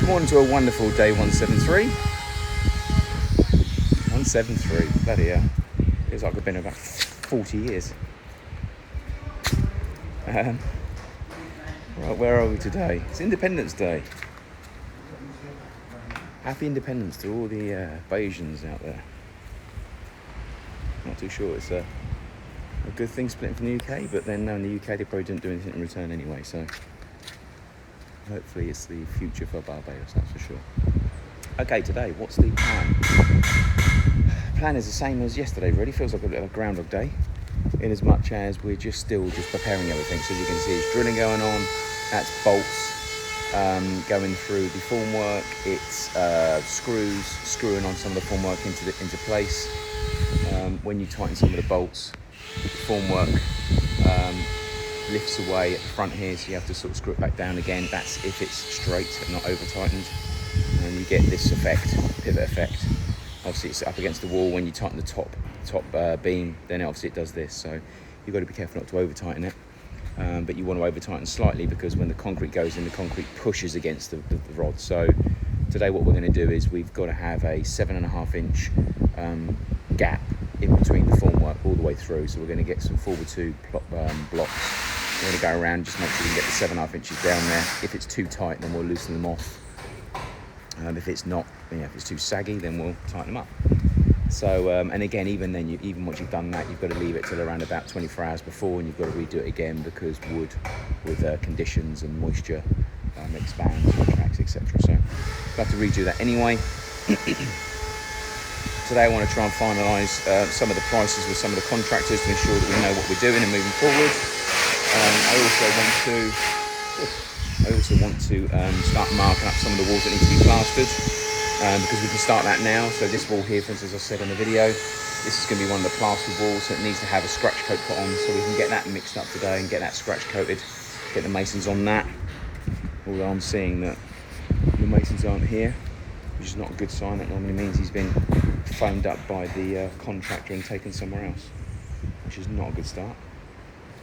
Good morning to a wonderful day 173. 173, bloody hell. Feels like I've been about 40 years. Right, where are we today? It's Independence Day. Happy Independence to all the Bayesians out there. Not too sure it's a good thing splitting from the UK, but then in the UK they probably didn't do anything in return anyway, so hopefully it's the future for Barbados, that's for sure. Okay, today, what's the plan? Plan is the same as yesterday, really. Feels like a bit of a Groundhog Day, in as much as we're still preparing everything. So as you can see, it's drilling going on, that's bolts going through the formwork, it's screws screwing on some of the formwork into place. When you tighten some of the bolts, the formwork lifts away at the front here, so you have to sort of screw it back down again. That's if it's straight and not over tightened, and you get this effect, pivot effect. Obviously it's up against the wall. When you tighten the top beam, then obviously it does this, so you've got to be careful not to over tighten it, but you want to over tighten slightly, because when the concrete goes in, the concrete pushes against the rod. So today what we're going to do is we've got to have a 7.5 inch gap in between the formwork all the way through. So we're going to get some 4x2 blocks. We're going to go around, just make sure we can get the 7.5 inches down there. If it's too tight, then we'll loosen them off. If it's not, if it's too saggy, then we'll tighten them up. So, and again, even once you've done that, you've got to leave it till around about 24 hours before, and you've got to redo it again, because wood with conditions and moisture expands, contracts, etc. So we'll have to redo that anyway. Today I want to try and finalise some of the prices with some of the contractors to ensure that we know what we're doing and moving forward. I also want to start marking up some of the walls that need to be plastered, because we can start that now. So this wall here, for instance, as I said in the video, this is going to be one of the plastered walls, so it needs to have a scratch coat put on, so we can get that mixed up today and get that scratch coated, get the masons on that. Although I'm seeing that the masons aren't here, which is not a good sign. That normally means he's been phoned up by the contractor and taken somewhere else, which is not a good start.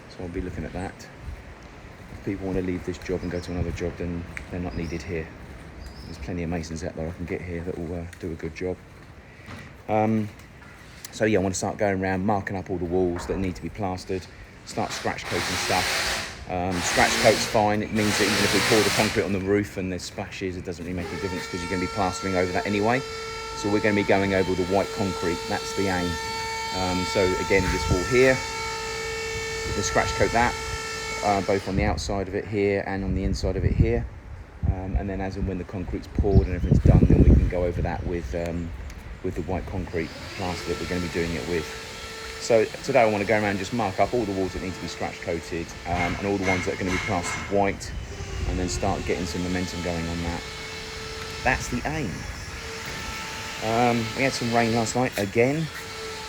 So I'll be looking at that. If people want to leave this job and go to another job, then they're not needed here. There's plenty of masons out there I can get here that will do a good job. So yeah, I want to start going around, marking up all the walls that need to be plastered, start scratch coating stuff. Scratch coat's fine. It means that even if we pour the concrete on the roof and there's splashes, it doesn't really make a difference, because you're going to be plastering over that anyway. So we're going to be going over the white concrete. That's the aim. So again, this wall here, we can scratch coat that, both on the outside of it here and on the inside of it here. And then as and when the concrete's poured and everything's done, then we can go over that with the white concrete plaster that we're going to be doing it with. So today I want to go around and just mark up all the walls that need to be scratch coated, and all the ones that are going to be plastered white, and then start getting some momentum going on that. That's the aim. We had some rain last night again,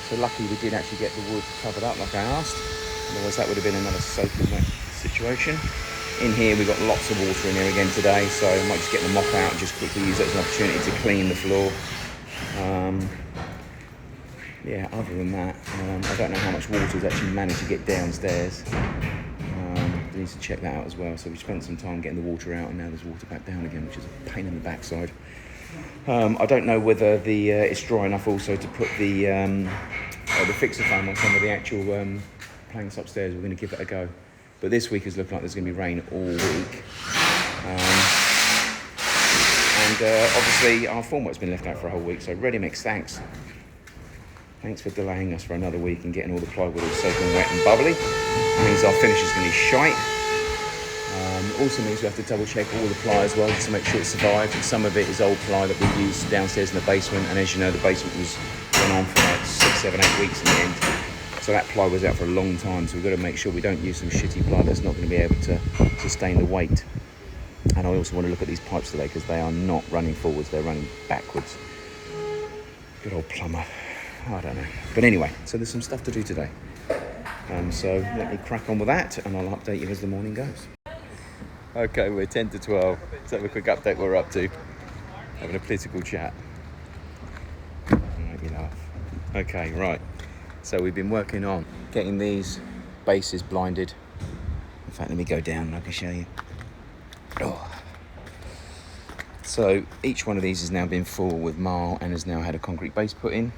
so luckily we did actually get the wood covered up like I asked. Otherwise that would have been another soaking wet situation. In here we've got lots of water in here again today, so I might just get the mop out and just quickly use that as an opportunity to clean the floor. Yeah, other than that, I don't know how much water has actually managed to get downstairs. I need to check that out as well. So we spent some time getting the water out, and now there's water back down again, which is a pain in the backside. I don't know whether it's dry enough also to put the fixer foam on some of the actual planks upstairs. We're going to give it a go. But this week is looking like there's going to be rain all week. Obviously our formwork's been left out for a whole week, so ready mix, thanks. Thanks for delaying us for another week and getting all the plywood all soaking wet and bubbly. It means our finish is going to be shite. Also means we have to double check all the ply as well, just to make sure it survives. And some of it is old ply that we used downstairs in the basement, and as you know, the basement went on for like 6, 7, 8 weeks in the end. So that ply was out for a long time, so we've got to make sure we don't use some shitty ply that's not going to be able to sustain the weight. And I also want to look at these pipes today, because they are not running forwards, they're running backwards. Good old plumber. I don't know. But anyway, so there's some stuff to do today. So let me crack on with that, and I'll update you as the morning goes. Okay, we're 10 to 12. Let's have a quick update what we're up to. Having a political chat. Make you laugh. Okay, right. So we've been working on getting these bases blinded. In fact, let me go down and I can show you. Oh. So each one of these has now been full with marl and has now had a concrete base put in.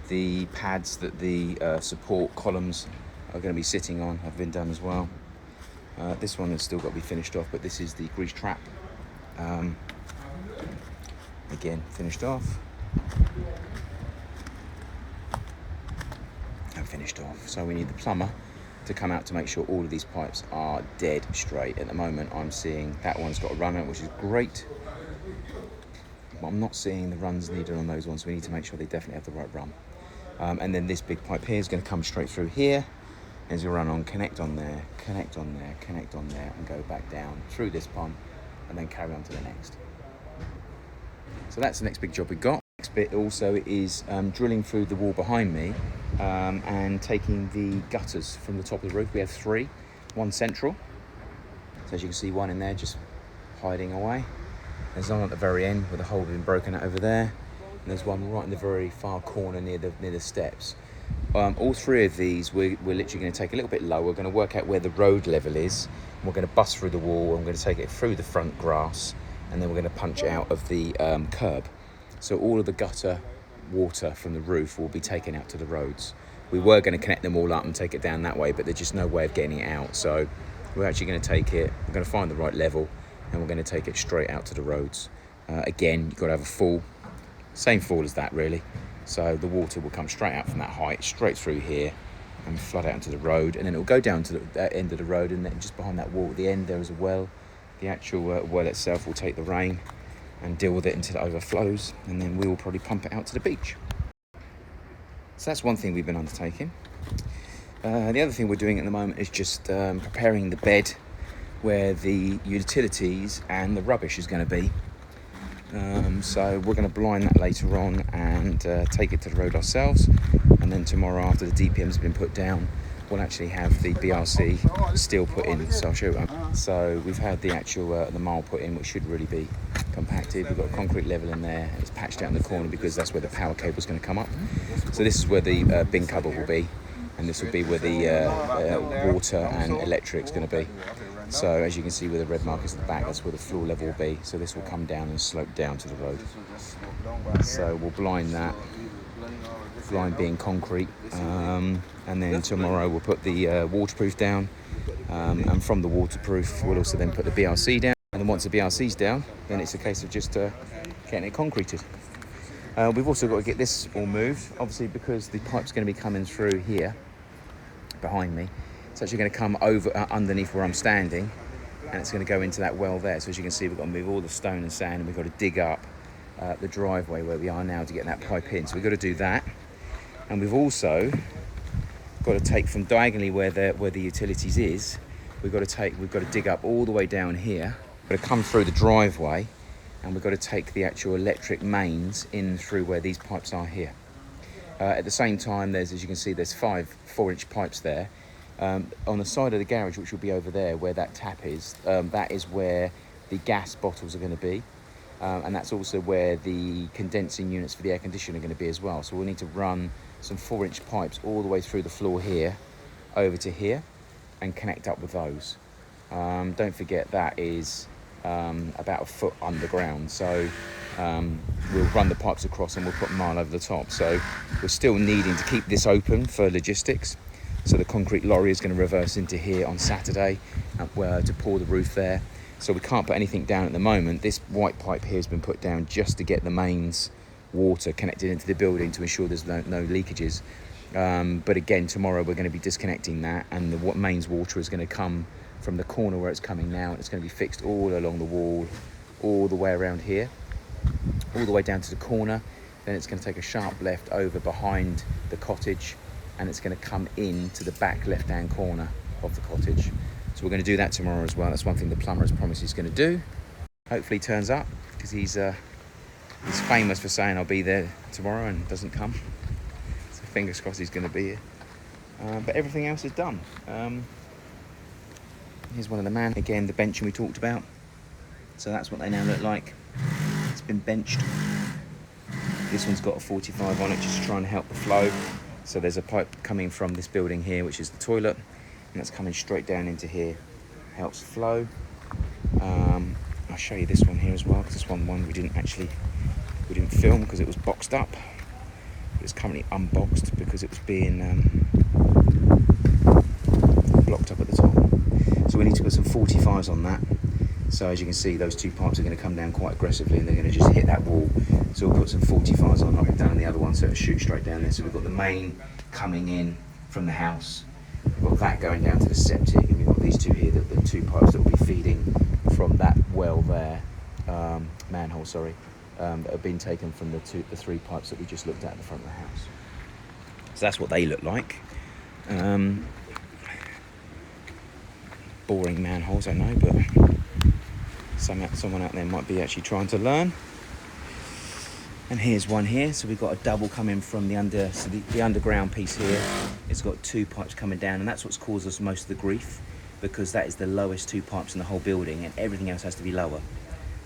The pads that the support columns are going to be sitting on have been done as well. This one has still got to be finished off, but this is the grease trap. Again, finished off. And finished off. So we need the plumber to come out to make sure all of these pipes are dead straight. At the moment, I'm seeing that one's got a runner, which is great. But I'm not seeing the runs needed on those ones, so we need to make sure they definitely have the right run. And then this big pipe here is going to come straight through here. As you run on, connect on there, connect on there, connect on there, and go back down through this pump, and then carry on to the next. So that's the next big job we've got. Next bit also is drilling through the wall behind me and taking the gutters from the top of the roof. We have 3, 1 central. So as you can see, 1 in there just hiding away. There's one at the very end where the hole has been broken out over there. And there's one right in the very far corner near the steps. All 3 of these we're literally going to take a little bit lower. We're going to work out where the road level is. And we're going to bust through the wall. I'm going to take it through the front grass, and then we're going to punch it out of the curb. So all of the gutter water from the roof will be taken out to the roads. We were going to connect them all up and take it down that way, but there's just no way of getting it out. So we're actually going to take it, we're going to find the right level, and we're going to take it straight out to the roads. Again, you've got to have a fall, same fall as that really. So the water will come straight out from that height, straight through here, and flood out into the road, and then it will go down to the end of the road, and then just behind that wall at the end there is a well. The actual well itself will take the rain and deal with it until it overflows, and then we will probably pump it out to the beach. So that's one thing we've been undertaking. The other thing we're doing at the moment is just preparing the bed where the utilities and the rubbish is going to be. So we're going to blind that later on and take it to the road ourselves, and then tomorrow, after the DPM's been put down, we'll actually have the BRC steel put in. So I'll show you. So we've had the actual the marl put in, which should really be compacted. We've got a concrete level in there. It's patched out in the corner because that's where the power cable is going to come up. So this is where the bin cupboard will be, and this will be where the water and electric is going to be. So as you can see with the red markers at the back, that's where the floor level will be. So this will come down and slope down to the road. So we'll blind that, blind being concrete, and then tomorrow we'll put the waterproof down, and from the waterproof we'll also then put the BRC down, and then once the BRC's down, then it's a case of just getting it concreted. We've also got to get this all moved, obviously, because the pipe's going to be coming through here behind me. It's actually going to come over underneath where I'm standing, and it's going to go into that well there. So as you can see, we've got to move all the stone and sand, and we've got to dig up the driveway where we are now to get that pipe in. So we've got to do that, and we've also got to take from diagonally where the utilities is. We've got to dig up all the way down here. We've got to come through the driveway, and we've got to take the actual electric mains in through where these pipes are here. At the same time, as you can see, there's 5 4-inch pipes there. On the side of the garage, which will be over there where that tap is, that is where the gas bottles are going to be, and that's also where the condensing units for the air conditioner are going to be as well. So we'll need to run some 4-inch pipes all the way through the floor here over to here and connect up with those. Don't forget that is about a foot underground, so we'll run the pipes across and we'll put marl over the top. So we're still needing to keep this open for logistics. So the concrete lorry is going to reverse into here on Saturday to pour the roof there. So we can't put anything down at the moment. This white pipe here has been put down just to get the mains water connected into the building to ensure there's no leakages. But again, tomorrow we're going to be disconnecting that, and the mains water is going to come from the corner where it's coming now, and it's going to be fixed all along the wall, all the way around here, all the way down to the corner. Then it's going to take a sharp left over behind the cottage, and it's going to come in to the back left-hand corner of the cottage. So we're going to do that tomorrow as well. That's one thing the plumber has promised he's going to do. Hopefully he turns up, because he's famous for saying I'll be there tomorrow and doesn't come. So fingers crossed he's going to be here. But everything else is done. Here's one of the man. Again, the benching we talked about. So that's what they now look like. It's been benched. This one's got a 45 on it just to try and help the flow. So there's a pipe coming from this building here, which is the toilet, and that's coming straight down into here. Helps flow. I'll show you this one here as well, because this one we didn't film because it was boxed up. It's currently unboxed because it was being blocked up at the top. So we need to put some 45s on that. So as you can see, those two pipes are going to come down quite aggressively and they're going to just hit that wall. So we'll put some 45s on like we've done on the other one, so it'll shoot straight down there. So we've got the main coming in from the house. We've got that going down to the septic, and we've got these two here, the two pipes that will be feeding from that well there, manhole, sorry, that have been taken from the three pipes that we just looked at the front of the house. So that's what they look like. Boring manholes, I know, but someone out there might be actually trying to learn. And here's one here. So we've got a double coming from the underground piece here. It's got two pipes coming down, and that's what's caused us most of the grief, because that is the lowest two pipes in the whole building, and everything else has to be lower.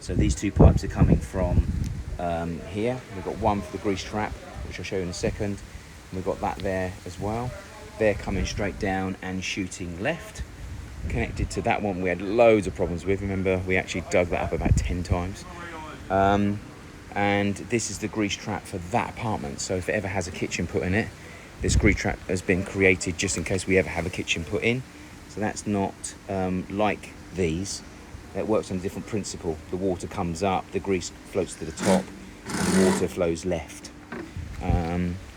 So these two pipes are coming from here. We've got one for the grease trap, which I'll show you in a second. And we've got that there as well. They're coming straight down and shooting left. Connected to that one we had loads of problems with. Remember, we actually dug that up about 10 times. And this is the grease trap for that apartment. So if it ever has a kitchen put in it, this grease trap has been created just in case we ever have a kitchen put in. So that's not like these. It works on a different principle. The water comes up, the grease floats to the top, and the water flows left.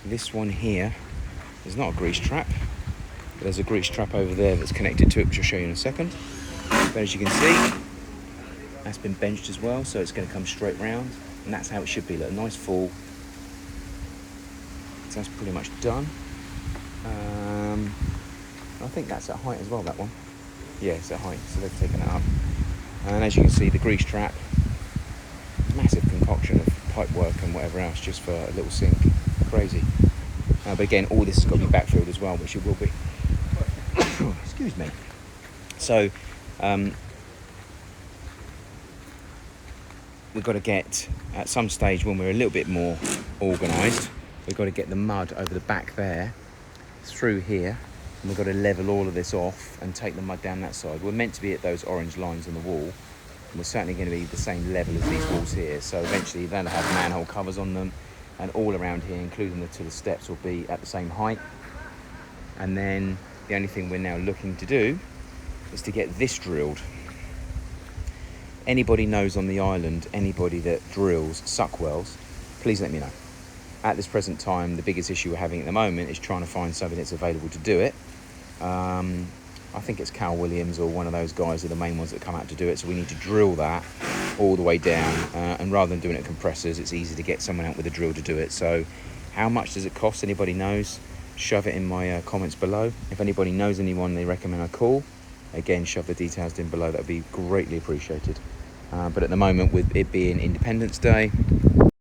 This one here is not a grease trap. There's a grease trap over there that's connected to it, which I'll show you in a second. But as you can see, that's been benched as well, so it's going to come straight round, and that's how it should be. Look, a nice fall. So that's pretty much done. I think that's at height as well, that one. Yeah, it's at height, so they've taken it up. And as you can see, the grease trap, massive concoction of pipe work and whatever else just for a little sink. Crazy. But again, all this has got to be backfilled as well, which it will be. Excuse me. So we've got to get, at some stage when we're a little bit more organised, we've got to get the mud over the back there through here, and we've got to level all of this off and take the mud down that side. We're meant to be at those orange lines on the wall, and we're certainly going to be the same level as these walls here. So eventually they'll have manhole covers on them, and all around here, including to the steps, will be at the same height. And then the only thing we're now looking to do is to get this drilled. Anybody knows on the island, anybody that drills suck wells, please let me know. At this present time, the biggest issue we're having at the moment is trying to find somebody that's available to do it. I think it's Cal Williams or one of those guys are the main ones that come out to do it, so we need to drill that all the way down, and rather than doing it at compressors, it's easy to get someone out with a drill to do it. So how much does it cost? Anybody knows? Shove it in my comments below. If anybody knows anyone they recommend I call, again, shove the details in below. That would be greatly appreciated. But at the moment, with it being Independence Day,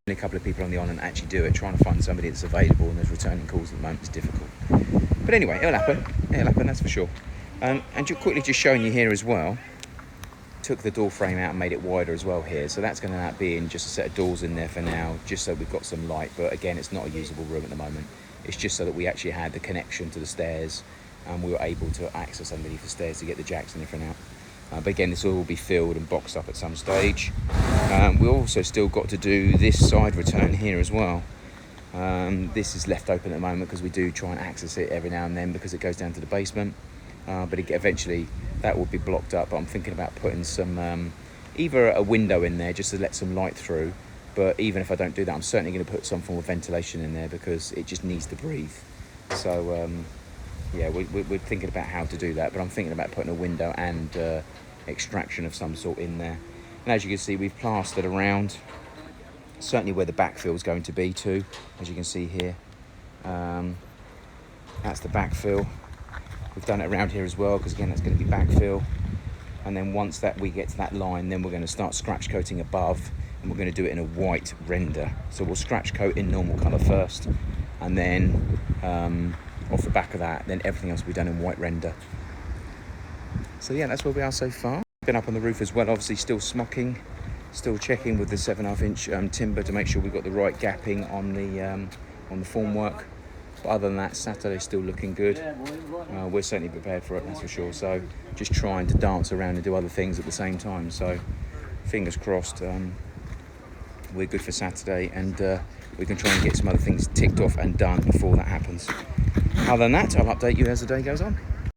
a couple of people on the island actually do it. Trying to find somebody that's available and there's returning calls at the moment is difficult. But anyway, it'll happen, that's for sure. And quickly just showing you here as well, took the door frame out and made it wider as well here. So that's going to end up being just a set of doors in there for now, just so we've got some light. But again, it's not a usable room at the moment. It's just so that we actually had the connection to the stairs and we were able to access underneath the stairs to get the jacks and everything out. But again, this will all be filled and boxed up at some stage. We also still got to do this side return here as well. This is left open at the moment because we do try and access it every now and then because it goes down to the basement. But eventually that will be blocked up. But I'm thinking about putting some, either a window in there just to let some light through. But even if I don't do that, I'm certainly going to put some form of ventilation in there because it just needs to breathe. So yeah, we're thinking about how to do that. But I'm thinking about putting a window and extraction of some sort in there. And as you can see, we've plastered around, certainly where the backfill is going to be too, as you can see here. That's the backfill. We've done it around here as well, because again, that's going to be backfill. And then once that we get to that line, then we're going to start scratch coating above, and we're going to do it in a white render. So we'll scratch coat in normal colour first, and then off the back of that, then everything else will be done in white render. So yeah, that's where we are so far. Been up on the roof as well, obviously still smocking, still checking with the 7.5 inch timber to make sure we've got the right gapping on the formwork. But other than that, Saturday's still looking good. We're certainly prepared for it, that's for sure. So just trying to dance around and do other things at the same time. So fingers crossed, we're good for Saturday, and we can try and get some other things ticked off and done before that happens. Other than that, I'll update you as the day goes on.